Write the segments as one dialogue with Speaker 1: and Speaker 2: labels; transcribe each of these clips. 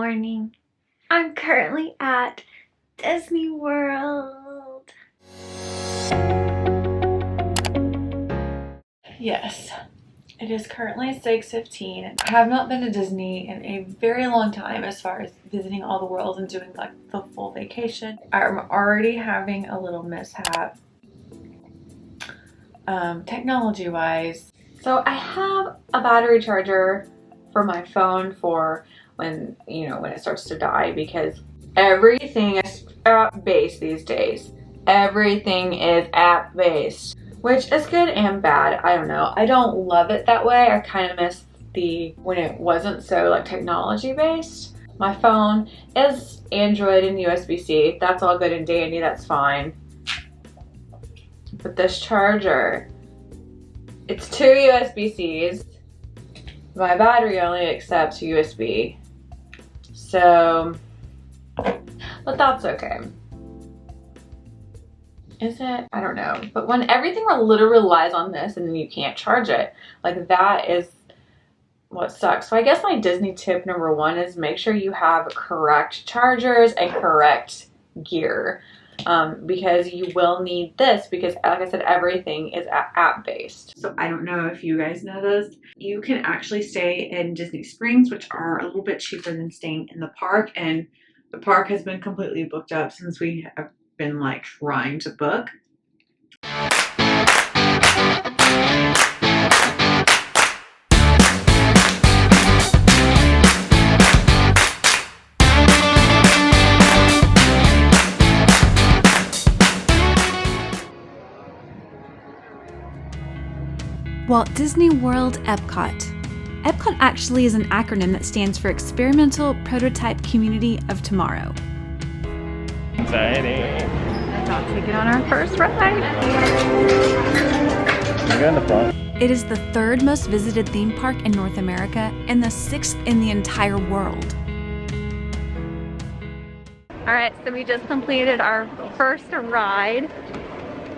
Speaker 1: morning. I'm currently at Disney World. Yes, it is currently 6:15. I have not been to Disney in a very long time as far as visiting all the worlds and doing like the full vacation. I'm already having a little mishap technology wise. So I have a battery charger for my phone for when, when it starts to die, because everything is app-based these days. Everything is app-based, which is good and bad. I don't know. I don't love it that way. I kind of miss when it wasn't so like technology based. My phone is Android and USB-C. That's all good and dandy. That's fine. But this charger, it's 2 USB-Cs. My battery only accepts USB. So, but that's okay. Is it? I don't know. But when everything literally relies on this and then you can't charge it, like that is what sucks. So I guess my Disney tip number 1 is make sure you have correct chargers and correct gear. Because you will need this, because like I said, everything is app based. So I don't know if you guys know this. You can actually stay in Disney Springs, which are a little bit cheaper than staying in the park. And the park has been completely booked up since we have been like trying to book.
Speaker 2: Walt Disney World Epcot. Epcot actually is an acronym that stands for Experimental Prototype Community of Tomorrow.
Speaker 1: Exciting. About to get on our first ride.
Speaker 3: You're in the front.
Speaker 2: It is the 3rd most visited theme park in North America and the 6th in the entire world.
Speaker 1: Alright, so we just completed our first ride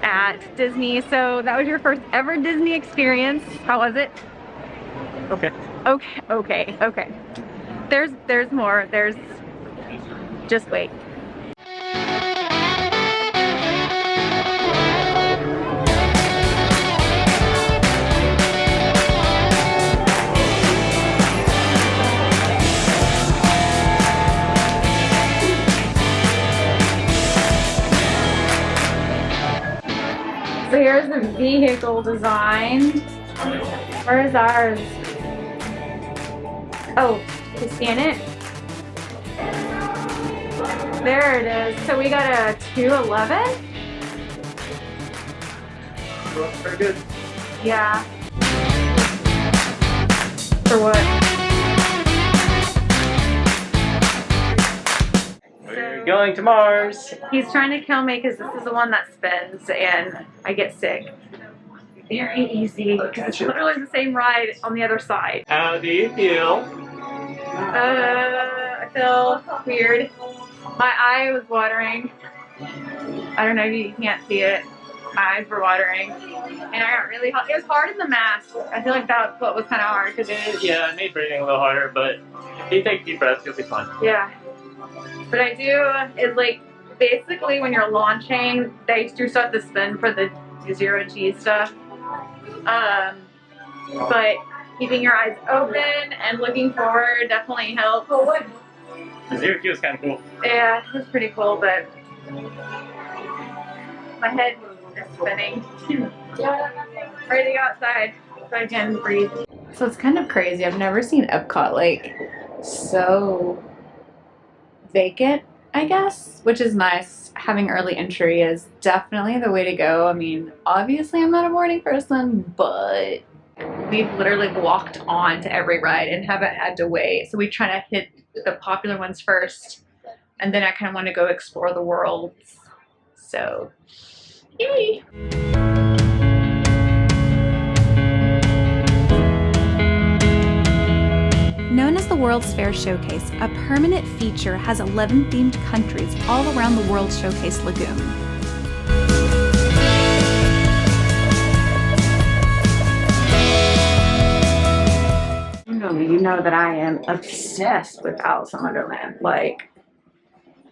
Speaker 1: at Disney. So that was your first ever Disney experience. How was it?
Speaker 3: Okay.
Speaker 1: Okay. There's more. Just wait. So here's the vehicle design. Where is ours? Oh, to scan it? There it is. So we got a 211?
Speaker 3: Looks pretty good.
Speaker 1: Yeah. For what?
Speaker 3: We're going to Mars.
Speaker 1: He's trying to kill me because this is the one that spins and I get sick. Very easy, because it's literally the same ride on the other side.
Speaker 3: How do you feel?
Speaker 1: I feel weird. My eye was watering. I don't know if you can't see it. My eyes were watering. And I got really hot. It was hard in the mask. I feel like that's what was kind of hard because it is.
Speaker 3: Yeah, it made breathing a little harder, but if you take deep breaths, you'll be fine.
Speaker 1: Yeah. What I do is like, basically when you're launching, they do start to spin for the 0G stuff. But keeping your eyes open and looking forward definitely helps.
Speaker 3: The 0G was kind of cool.
Speaker 1: Yeah, it was pretty cool, but my head is spinning. Ready to go outside so I can breathe. So it's kind of crazy. I've never seen Epcot like so vacant, I guess, which is nice. Having early entry is definitely the way to go. I mean, obviously I'm not a morning person, but we've literally walked on to every ride and haven't had to wait. So we try to hit the popular ones first, and then I kind of want to go explore the worlds. So, yay!
Speaker 2: Known as the World's Fair Showcase, a permanent feature has 11 themed countries all around the World Showcase Lagoon.
Speaker 1: know me, you know that I am obsessed with Alice in Wonderland. Like,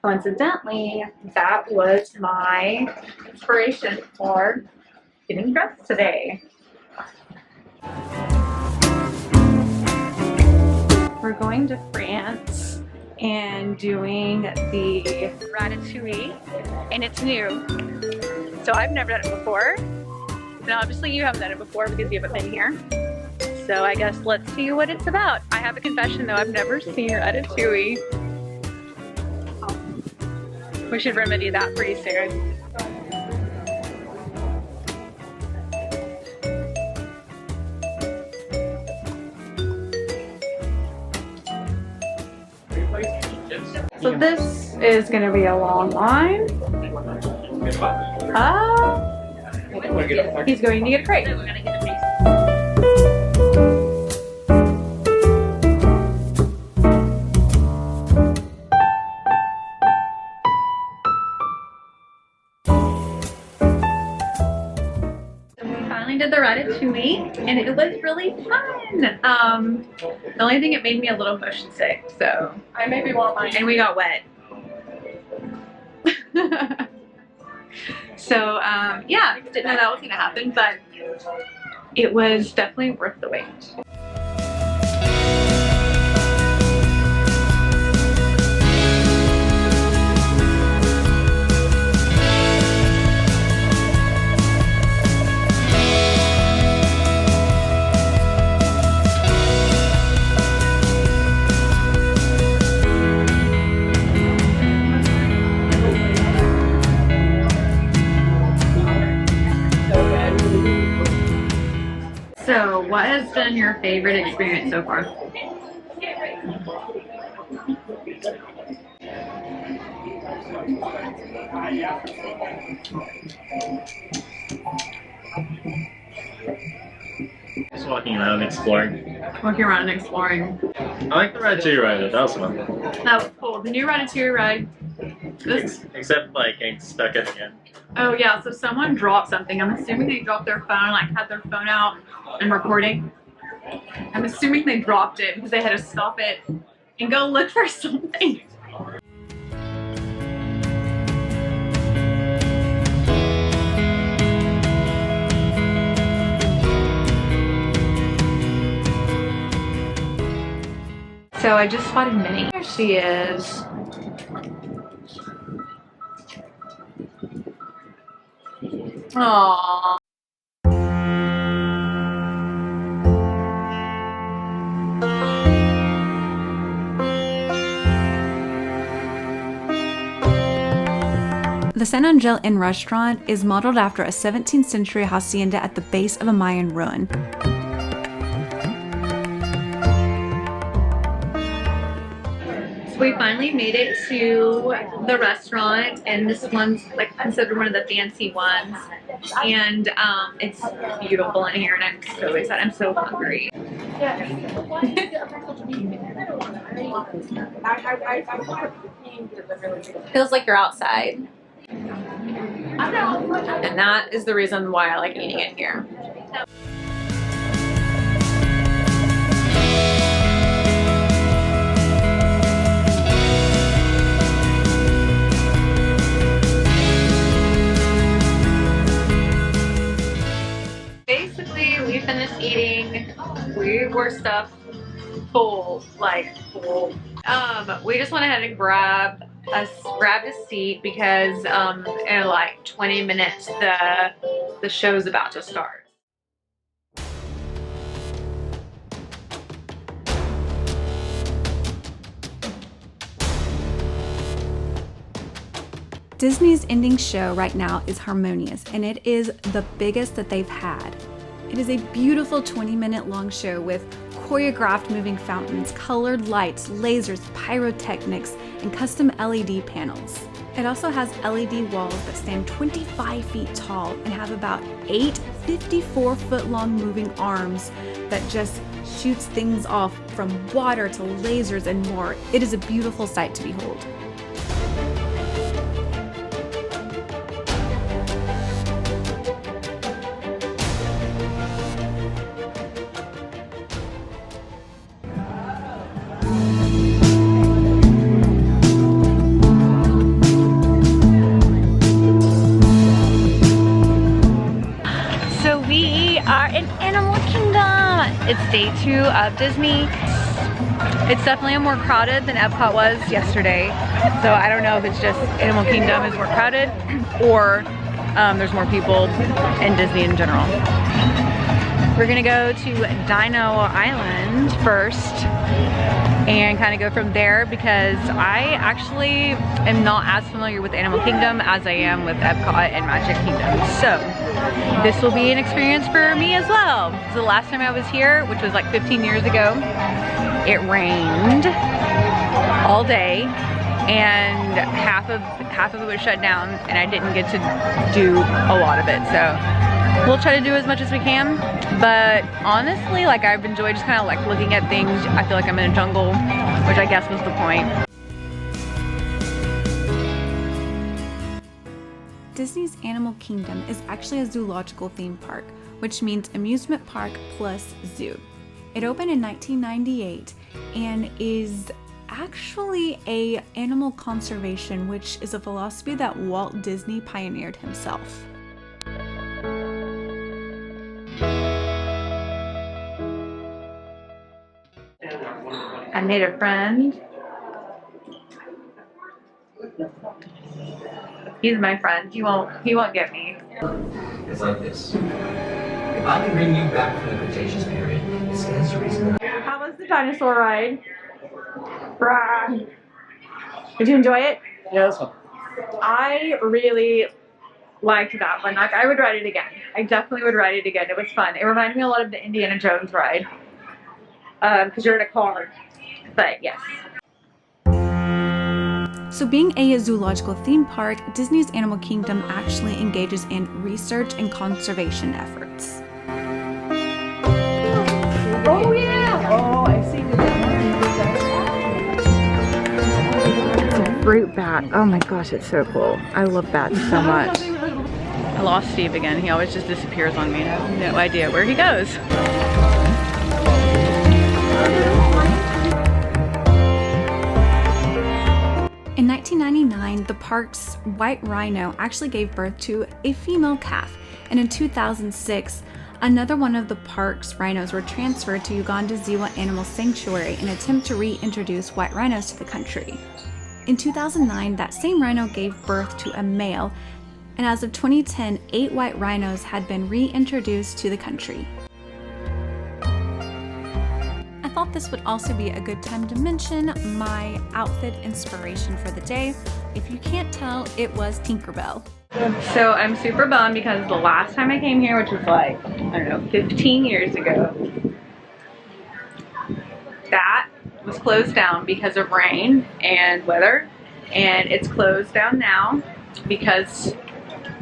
Speaker 1: coincidentally, that was my inspiration for getting dressed today. We're going to France and doing the Ratatouille, and it's new. So I've never done it before. And obviously you haven't done it before because you haven't been here. So I guess let's see what it's about. I have a confession though, I've never seen Ratatouille. We should remedy that pretty soon. So this is going to be a long line. He's going to get a crate. Did the Ratatouille and it was really fun. The only thing, it made me a little motion sick, so I maybe won't mind. And we got wet. So yeah, didn't know that was gonna happen, but it was definitely worth the wait. So, what has been your favorite experience so far?
Speaker 3: Just walking around exploring.
Speaker 1: Walking around and exploring.
Speaker 3: I like the Ratatouille ride, that was fun.
Speaker 1: That was cool. The new Ratatouille ride.
Speaker 3: Except like getting stuck at the end.
Speaker 1: Oh yeah, so someone dropped something. I'm assuming they dropped their phone, like had their phone out and recording. I'm assuming they dropped it because they had to stop it and go look for something. So I just spotted Minnie. There she is. Aww.
Speaker 2: The San Angel Inn restaurant is modeled after a 17th century hacienda at the base of a Mayan ruin.
Speaker 1: We finally made it to the restaurant, and this one's like considered one of the fancy ones, and it's beautiful in here, and I'm so excited. I'm so hungry. Feels like you're outside, and that is the reason why I like eating it here. We finished eating. We were stuffed full, like full. We just went ahead and grabbed a seat because in like 20 minutes the show's about to start.
Speaker 2: Disney's ending show right now is Harmonious, and it is the biggest that they've had. It is a beautiful 20-minute long show with choreographed moving fountains, colored lights, lasers, pyrotechnics, and custom LED panels. It also has LED walls that stand 25 feet tall and have about 8 54-foot-long moving arms that just shoots things off from water to lasers and more. It is a beautiful sight to behold. day 2 of Disney. It's definitely more crowded than Epcot was yesterday. So I don't know if it's just Animal Kingdom is more crowded or there's more people in Disney in general. We're gonna go to Dino Island first and kind of go from there because I actually am not as familiar with Animal Kingdom as I am with Epcot and Magic Kingdom. So this will be an experience for me as well. So the last time I was here, which was like 15 years ago, it rained all day and half of it was shut down and I didn't get to do a lot of it. So we'll try to do as much as we can, but honestly, like I've enjoyed just kind of like looking at things. I feel like I'm in a jungle, which I guess was the point. Disney's Animal Kingdom is actually a zoological theme park, which means amusement park plus zoo. It opened in 1998 and is actually a animal conservation, which is a philosophy that Walt Disney pioneered himself.
Speaker 1: I made a friend. He's my friend. He won't get me.
Speaker 4: It's like this. If I can bring you back from the Cretaceous period, it stands to reason.
Speaker 1: How was the dinosaur ride? Rah. Did you enjoy it?
Speaker 3: Yeah, that's fun.
Speaker 1: I really liked that one. Like, I would ride it again. I definitely would ride it again. It was fun. It reminded me a lot of the Indiana Jones ride. Because you're in a car. But yes.
Speaker 2: So being a zoological theme park, Disney's Animal Kingdom actually engages in research and conservation efforts.
Speaker 1: Oh yeah! Oh, I see the fruit bat. Oh my gosh, it's so cool. I love bats so much.
Speaker 2: I lost Steve again. He always just disappears on me. I have no idea where he goes. In 1999, the park's white rhino actually gave birth to a female calf, and in 2006, another one of the park's rhinos were transferred to Uganda Ziwa Animal Sanctuary in an attempt to reintroduce white rhinos to the country. In 2009, that same rhino gave birth to a male, and as of 2010, 8 white rhinos had been reintroduced to the country. I thought this would also be a good time to mention my outfit inspiration for the day. If you can't tell, it was Tinkerbell.
Speaker 1: So I'm super bummed because the last time I came here, which was like, I don't know, 15 years ago, that was closed down because of rain and weather, and it's closed down now because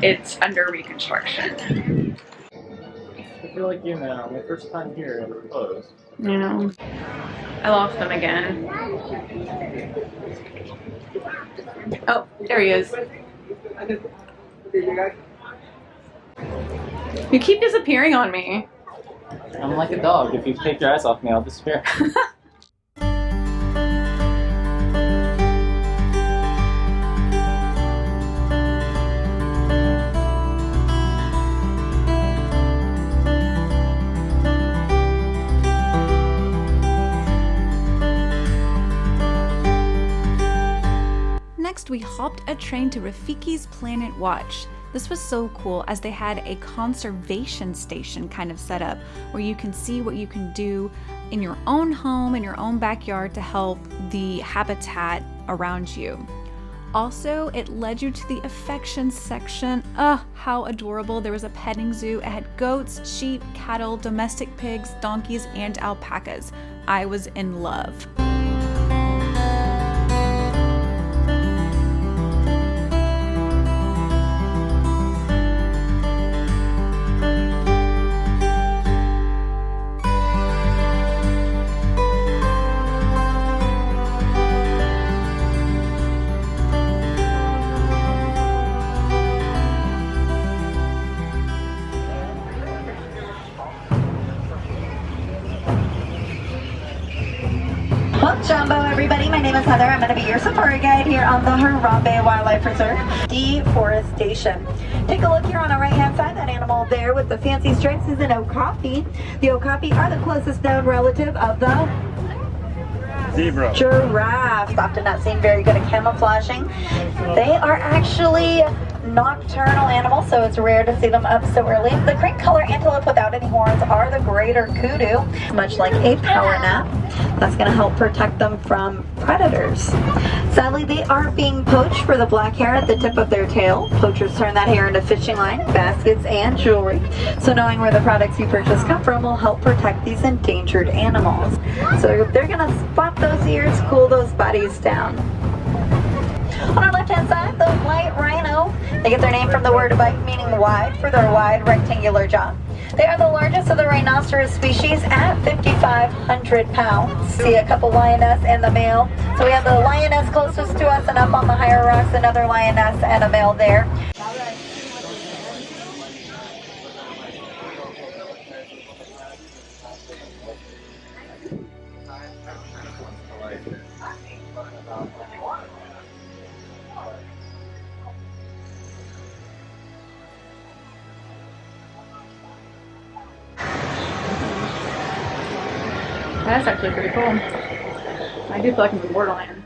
Speaker 1: it's under reconstruction.
Speaker 3: I feel like, you know, my first time here, it was closed.
Speaker 1: You know, I lost him again. Oh, there he is. You keep disappearing on me.
Speaker 3: I'm like a dog. If you take your eyes off me, I'll disappear.
Speaker 2: Next, we hopped a train to Rafiki's Planet Watch. This was so cool as they had a conservation station kind of set up where you can see what you can do in your own home, in your own backyard to help the habitat around you. Also, it led you to the affection section. How adorable. There was a petting zoo. It had goats, sheep, cattle, domestic pigs, donkeys, and alpacas. I was in love.
Speaker 5: Well, Jumbo, everybody, my name name is Heather. I'm going to be your safari guide here on the Harambe Wildlife Reserve. Deforestation. Take a look here on the right-hand side. That animal there with the fancy stripes is an okapi. The okapi are the closest known relative of the
Speaker 3: Zebra.
Speaker 5: giraffe. Often not seen very good at camouflaging. They are actually nocturnal animals, so it's rare to see them up so early. The cream color antelope without any horns are the greater kudu, much like a power nap. That's going to help protect them from predators. Sadly, they are being poached for the black hair at the tip of their tail. Poachers turn that hair into fishing line, baskets, and jewelry. So knowing where the products you purchase come from will help protect these endangered animals. So they're going to spot those ears, cool those bodies down. On our left-hand side, the white rhino. They get their name from the word bite, meaning wide, for their wide rectangular jaw. They are the largest of the rhinoceros species at 5,500 pounds. See a couple lioness and the male. So we have the lioness closest to us, and up on the higher rocks, another lioness and a male there.
Speaker 1: That's actually pretty cool. I do feel like I'm in Borderland.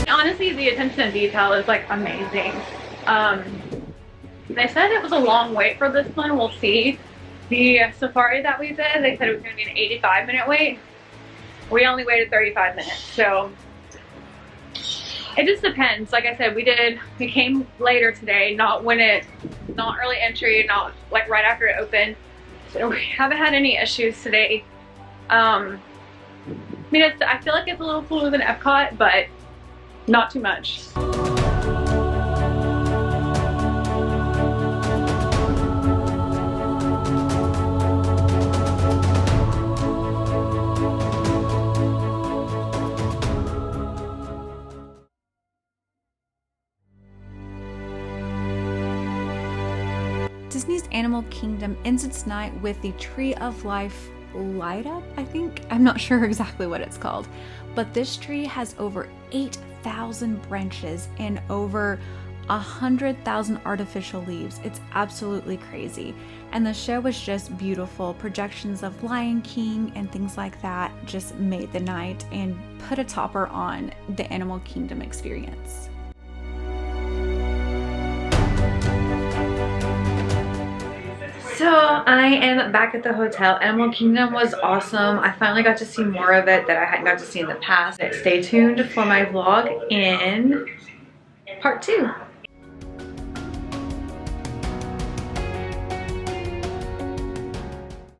Speaker 1: Honestly, the attention to detail is like amazing. They said it was a long wait for this one. We'll see. The safari that we did, they said it was going to be an 85-minute wait. We only waited 35 minutes, so it just depends. Like I said, we came later today, not early entry, not like right after it opened. So we haven't had any issues today. I mean, I feel like it's a little cooler than Epcot, but not too much.
Speaker 2: Disney's Animal Kingdom ends its night with the Tree of Life light up, I think. I'm not sure exactly what it's called, but this tree has over 8,000 branches and over 100,000 artificial leaves. It's absolutely crazy. And the show was just beautiful. Projections of Lion King and things like that just made the night and put a topper on the Animal Kingdom experience.
Speaker 1: So I am back at the hotel. Animal Kingdom was awesome. I finally got to see more of it that I hadn't got to see in the past. Stay tuned for my vlog in part 2.